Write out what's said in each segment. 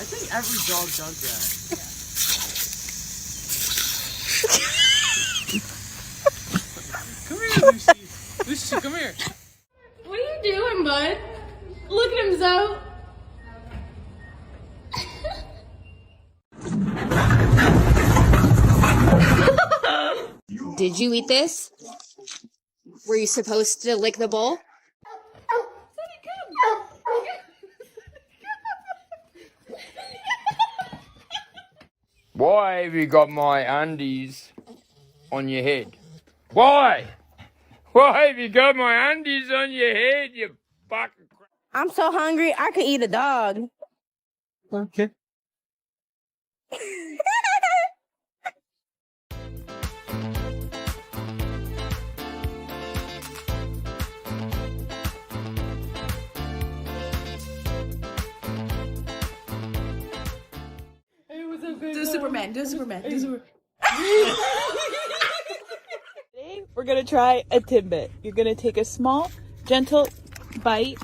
I think every dog does that. Come here, Lucy. Lucy, come here. What are you doing, bud? Look at him, Zoe. Did you eat this? Were you supposed to lick the bowl? Why have you got my undies on your head? Why? Why have you got my undies on your head, you fucking crap? I'm so hungry, I could eat a dog. Okay. Do Superman, do Superman, do Superman. Today, we're gonna try a tidbit. You're gonna take a small, gentle bite.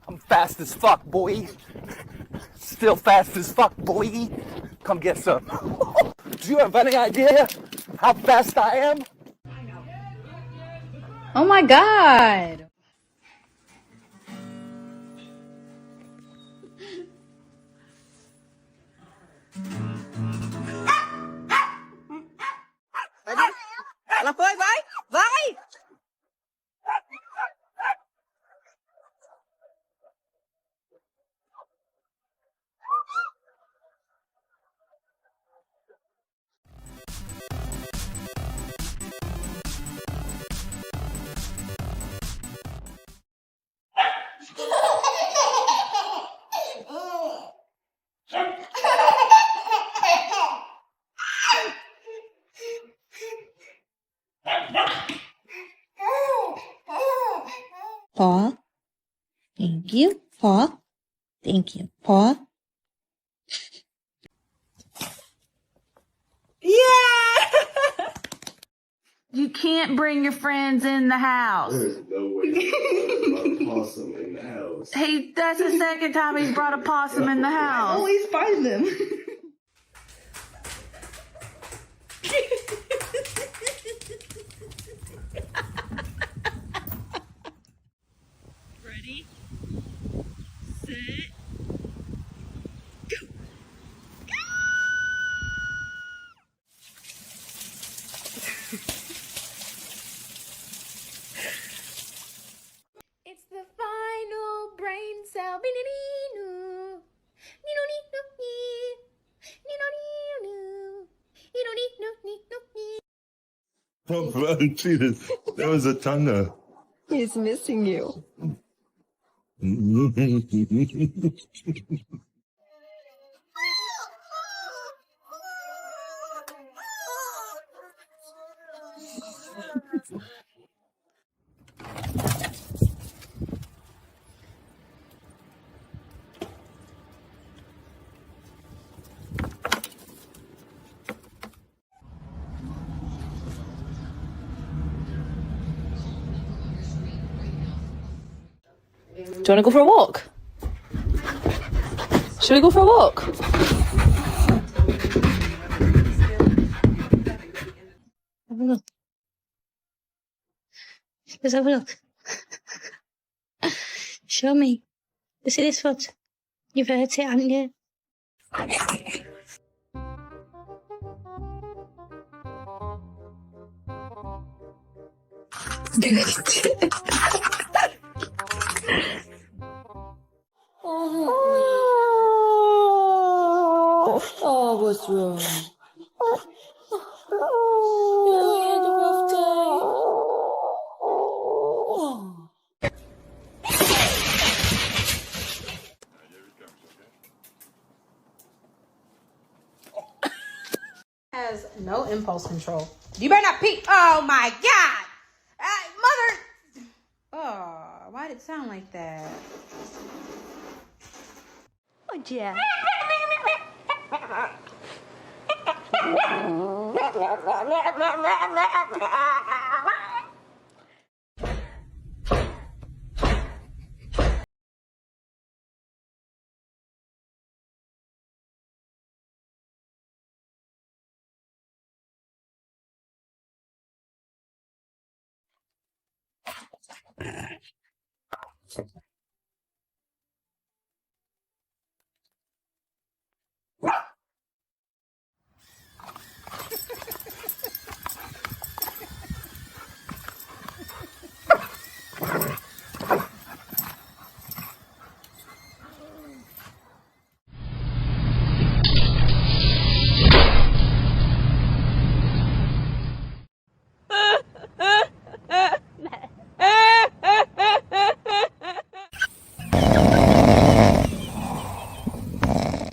I'm fast as fuck, boy. Still fast as fuck, boy. Come get some. Do you have any idea how fast I am? Oh my god. Ela foi, vai, vai! Paw. Thank you. Paw. Thank you. Paw. Yeah! You can't bring your friends in the house. There's no way there's a possum in the house. Hey, that's the second time he's brought a possum in the house. Always find them. Ready, set, go. It's the final brain cell. Oh, Jesus. There was a tongue there. He's missing you. Do you want to go for a walk? Should we go for a walk? Have a look. Let's have a look. Show me. See this foot? You've hurt it, haven't you? Oh, what's wrong? You had a rough day. Oh. Has no impulse control. You better not pee. Oh my god! Mother! Oh, why did it sound like that? Oh, yeah.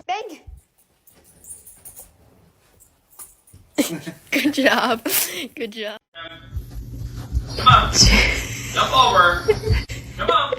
Big. Good job. Good job. Come on. Jump over. Come on.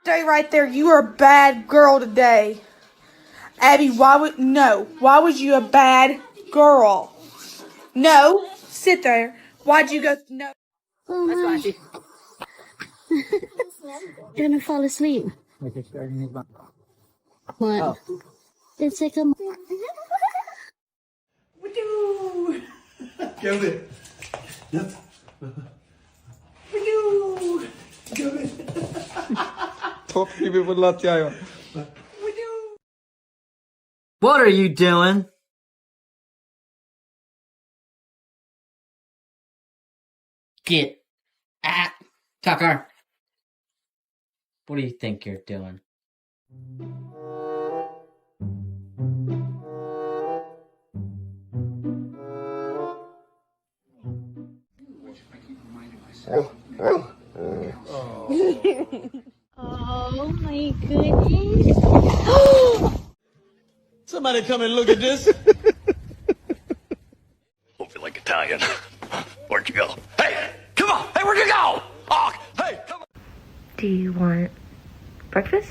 Stay right there. You are a bad girl today. Abby, why would you a bad girl? No. Sit there. Why'd you go? No. Oh, hi. You're gonna fall asleep. What? It's like a... What are you doing? Get at Tucker. What do you think you're doing? Oh my goodness. Somebody come and look at this. Don't feel like Italian. Where'd you go? Hey, come on. Hey, where'd you go? Oh, hey, come on. Do you want breakfast?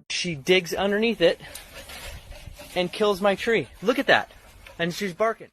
She digs underneath it and kills my tree. Look at that. And she's barking.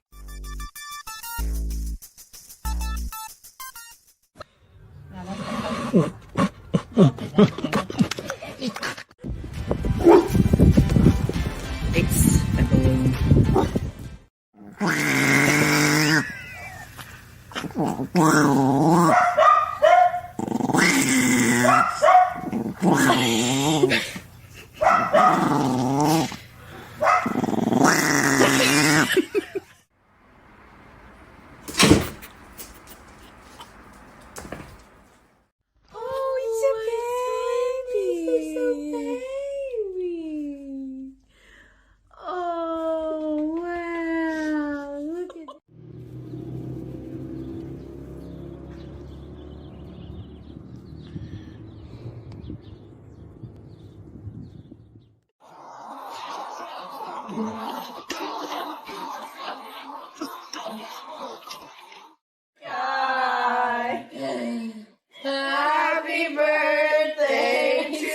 Happy birthday to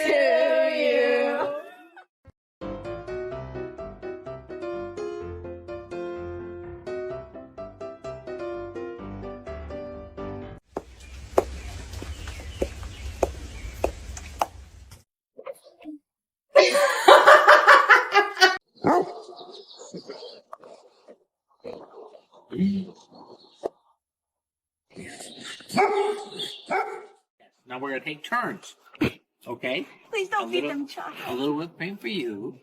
you. Now we're gonna take turns. Okay? Please don't feed them chocolate. A little whipped cream for you.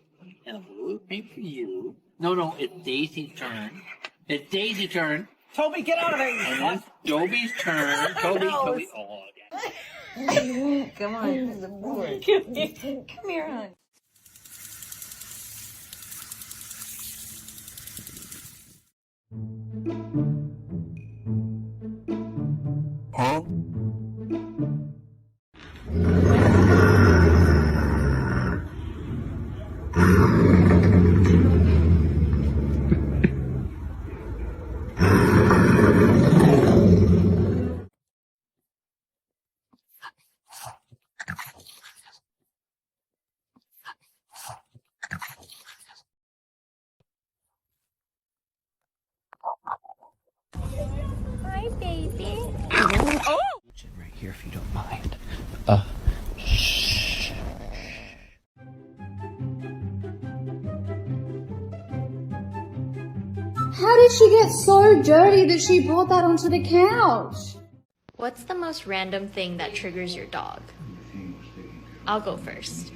And a little whipped cream for you. No, it's Daisy's turn. It's Daisy's turn. Toby, get out of there! And then Toby's turn. Toby. Oh, Come on. Come here, hon. Huh? Hi, baby. Right here, if you don't mind. Shh. How did she get so dirty that she brought that onto the couch? What's the most random thing that triggers your dog? I'll go first.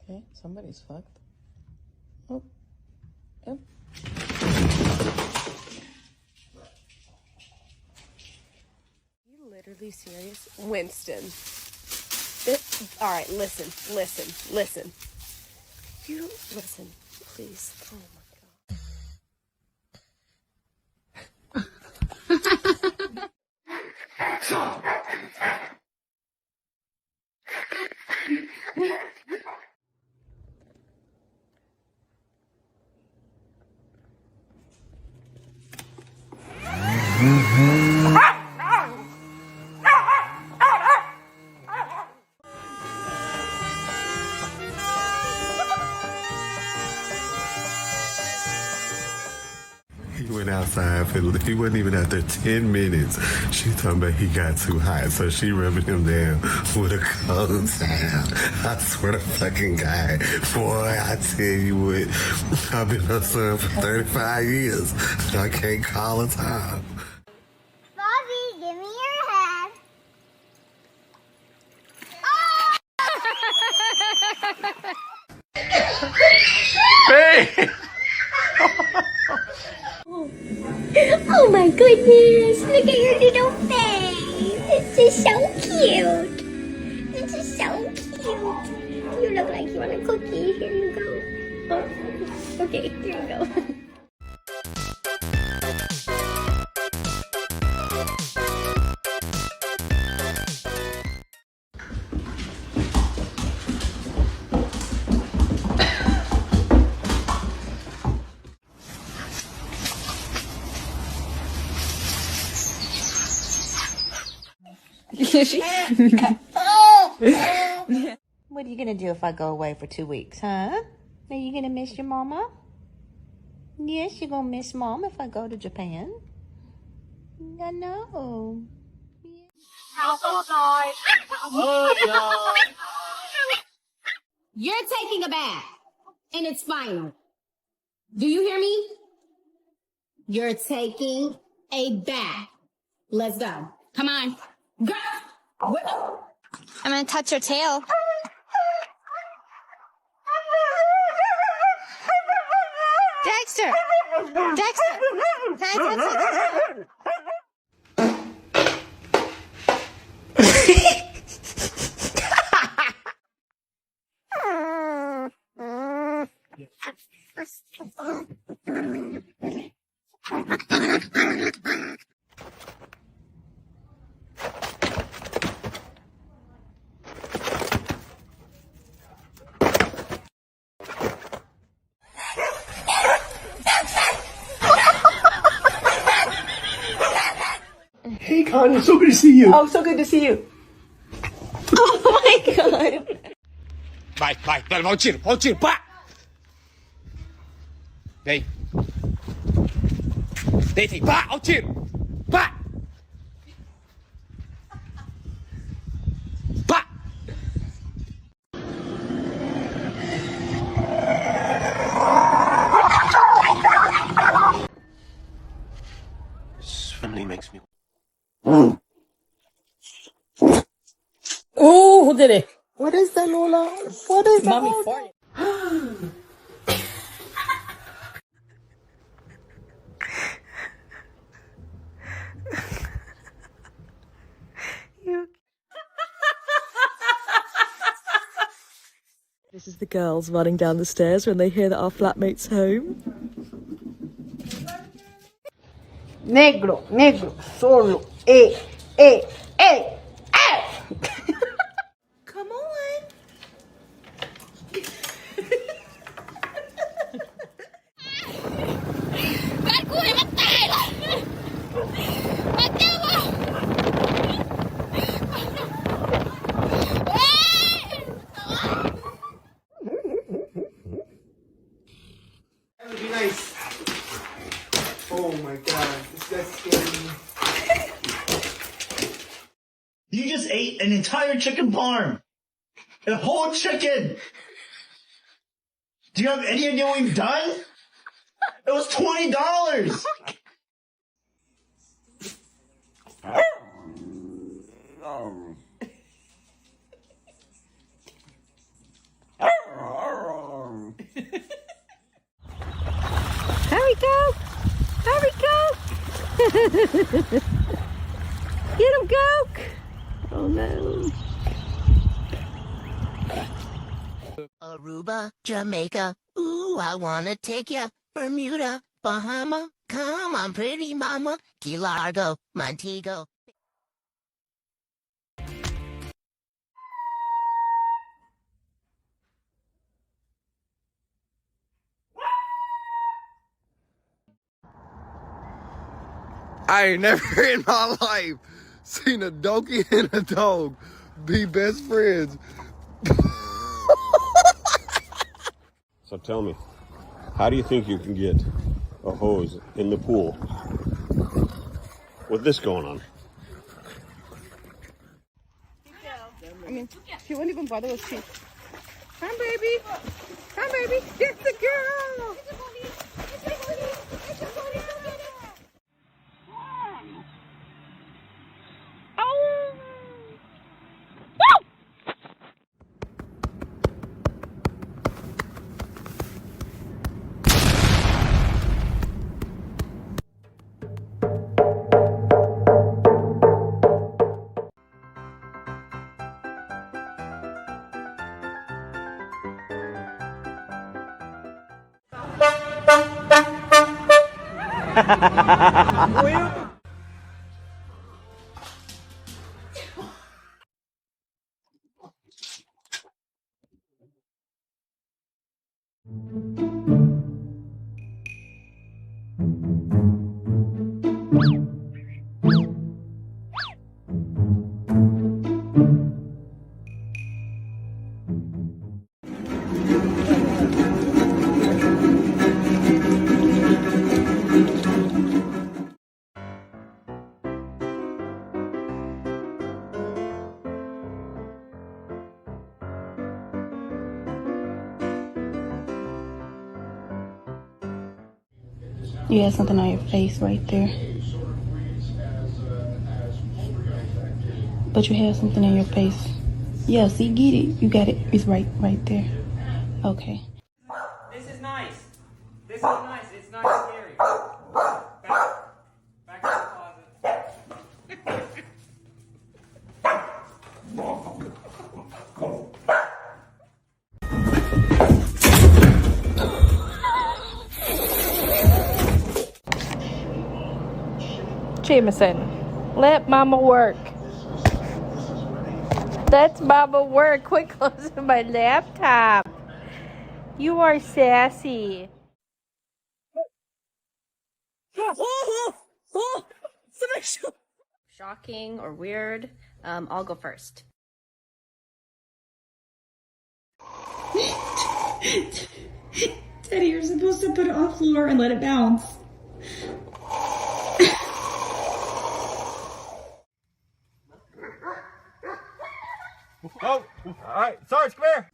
Okay, somebody's fucked. Oh, yep. You literally serious? Winston. All right, listen. You listen, please. Oh my He went outside he wasn't even out there 10 minutes. She talking about he got too hot, so she rubbing him down with a cold towel. I swear to fucking God. Boy, I tell you what, I've been her son for 35 years. I can't call a time. Bobby, give me your hand. Hey! Oh my goodness, look at your little face. It's just so cute. It's just so cute. You look like you want a cookie. Here you go. Oh, okay, here you go. What are you gonna do if I go away for 2 weeks, huh? Are you gonna miss your mama? Yes, you're gonna miss mom if I go to Japan. I know. You're taking a bath, and it's final. Do you hear me? You're taking a bath. Let's go. Come on. Go. I'm gonna touch your tail. Dexter! Dexter! Can I touch it? Hey, Con, it's so good to see you. Oh, so good to see you. Oh my god. Vai, dale, vai ao tiro, pá! Vem. Deita aí, pá, ao tiro! Pá! Pá! This family makes me... Oh, who did it? What is that, Lola? What is that? Mommy farted. This is the girls running down the stairs when they hear that our flatmate's home. Negro, negro, solo, Come on. That would be nice. Oh my god, that's scary. You just ate an entire chicken parm. A whole chicken. Do you have any idea what you've done? It was $20. Hurry, go! Hurry, go! Get him, go! Oh no. Aruba, Jamaica, ooh, I wanna take ya. Bermuda, Bahama, come on, pretty mama. Key Largo, Montego. I ain't never in my life seen a donkey and a dog be best friends. So tell me, how do you think you can get a hose in the pool with this going on? I mean, she wouldn't even bother with sheep. Come, baby. Come, baby. Get the girl. You have something on your face right there. But you have something on your face. Yeah, see, get it. You got it. It's right there. Okay. This is nice. This is nice. It's not scary. Back to the Jameson, let Mama work. Let Mama work. Quit closing my laptop. You are sassy. Shocking or weird, I'll go first. Teddy, you're supposed to put it on the floor and let it bounce. Oh, all right. Sarge, come here.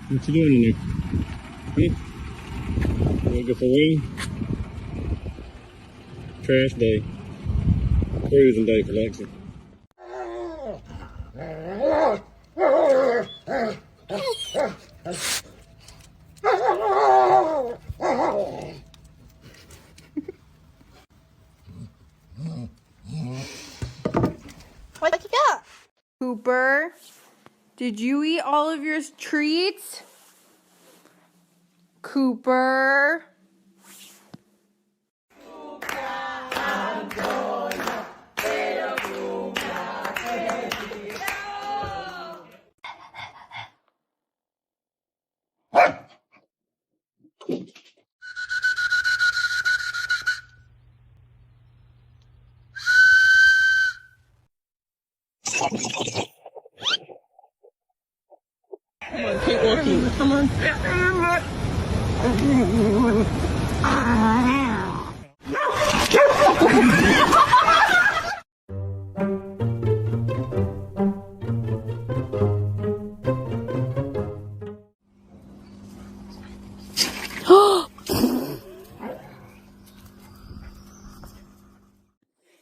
What you doing in there? Huh? You wanna go for a wing? Trash day. Cruising day for Lexi. What you got? Cooper, did you eat all of your treats? Cooper. Come on, keep walking. Come on.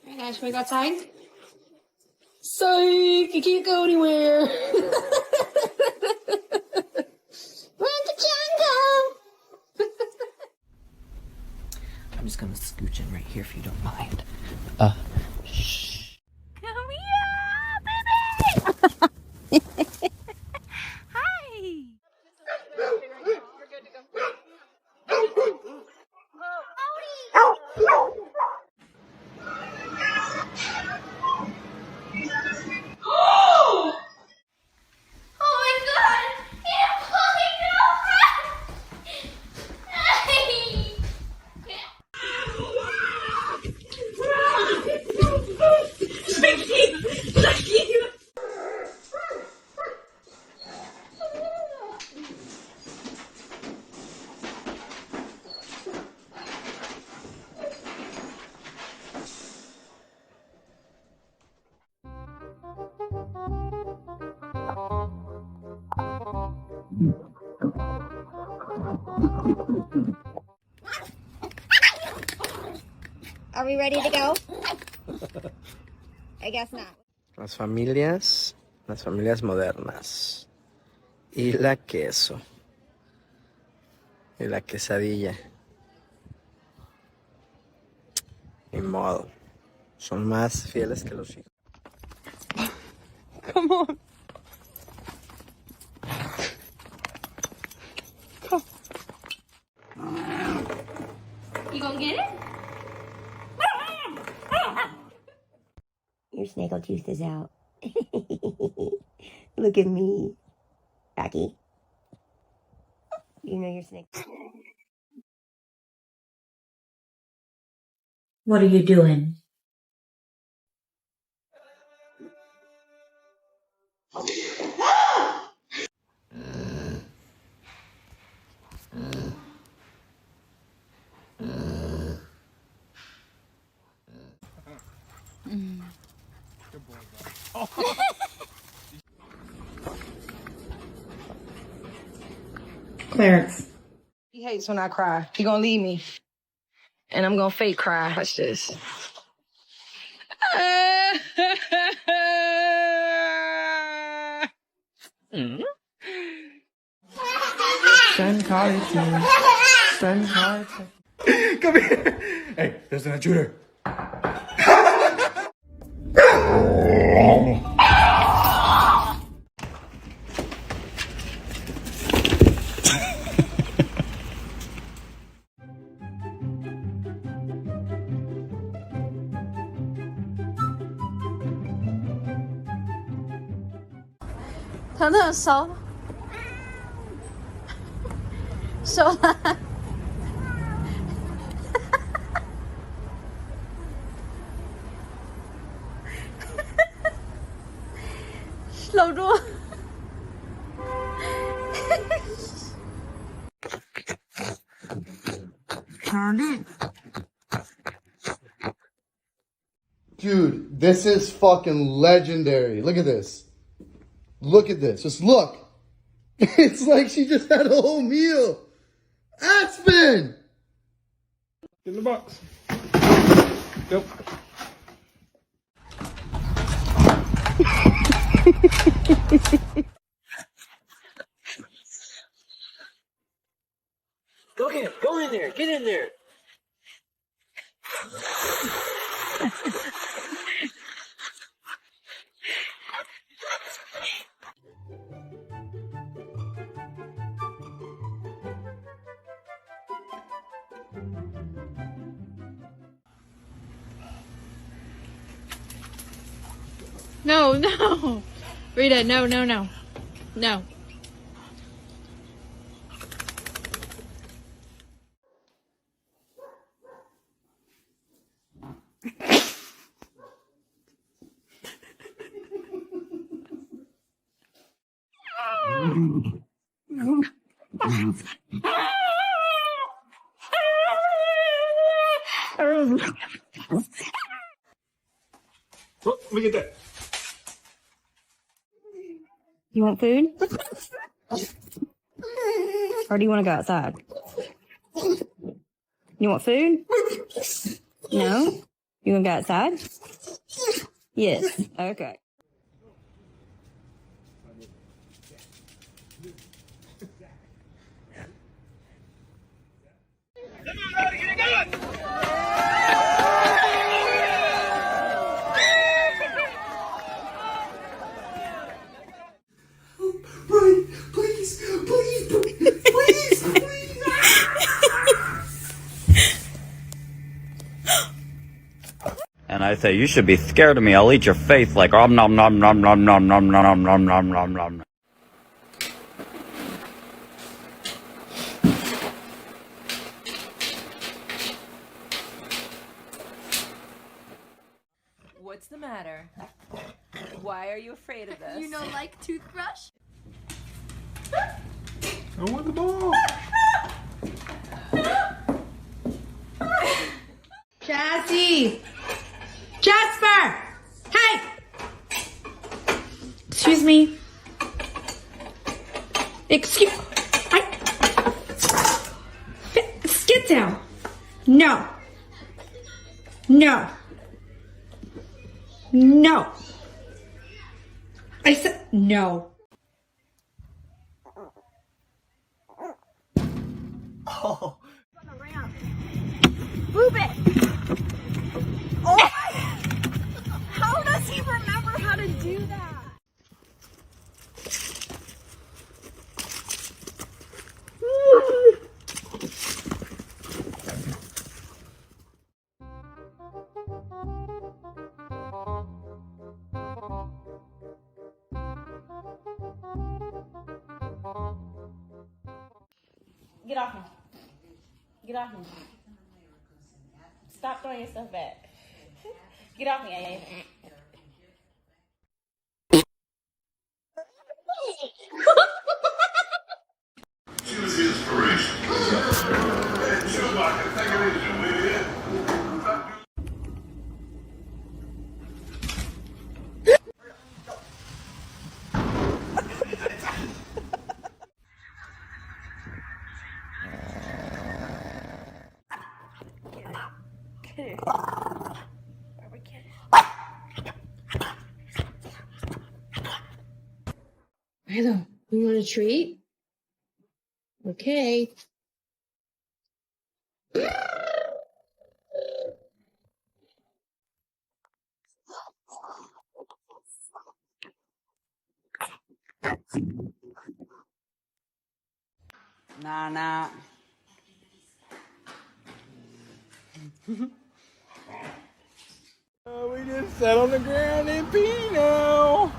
Hey guys, should we go outside? Psych! You can't go anywhere. We're in the jungle. I'm just gonna scooch in right here if you don't mind. Shh. Come here, baby. Hi. Are we ready to go? I guess not. Las familias modernas. Y la queso. Y la quesadilla. Ni modo. Son más fieles que los hijos. Come on. You gonna get it? Your snaggle tooth is out. Look at me, Rocky. You know your snake. What are you doing? Clarence. He hates when I cry. He gonna leave me. And I'm gonna fake cry. Watch this. Send cards to me. Send cards. Come here. Hey, there's an intruder. Tell them so. So. Slow down. Dude, this is fucking legendary. Look at this. Look at this. Just look. It's like she just had a whole meal. Aspen! In the box. Yep. Get in there. No, no. Rita, no, no, no. No. Oh, let me get that. You want food? Or do you want to go outside? You want food? No? You want to go outside? Yes. Okay. Right, please, please, please, please, please. And I say, you should be scared of me. I'll eat your face like om nom nom nom nom nom nom nom nom nom nom nom. What's the matter? Why are you afraid of this? You know, like toothbrush? I want the ball. Cassie! Jasper! Hey! Excuse me. Get down. No. No. No. I said no. Oh. Move it! Oh! How does he remember how to do that? Get off me. Get off me. Stop throwing your stuff back. Get off me. She was the inspiration. And Schumacher, take it easy, will you? Hello, you want a treat? Okay. Nah. We just sat on the ground and pee now.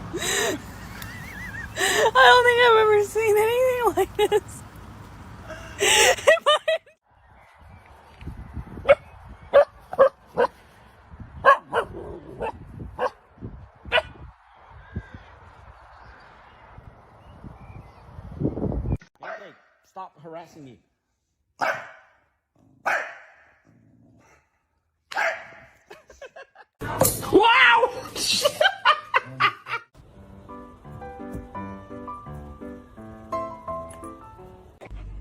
I don't think I've ever seen anything like this. Stop harassing me.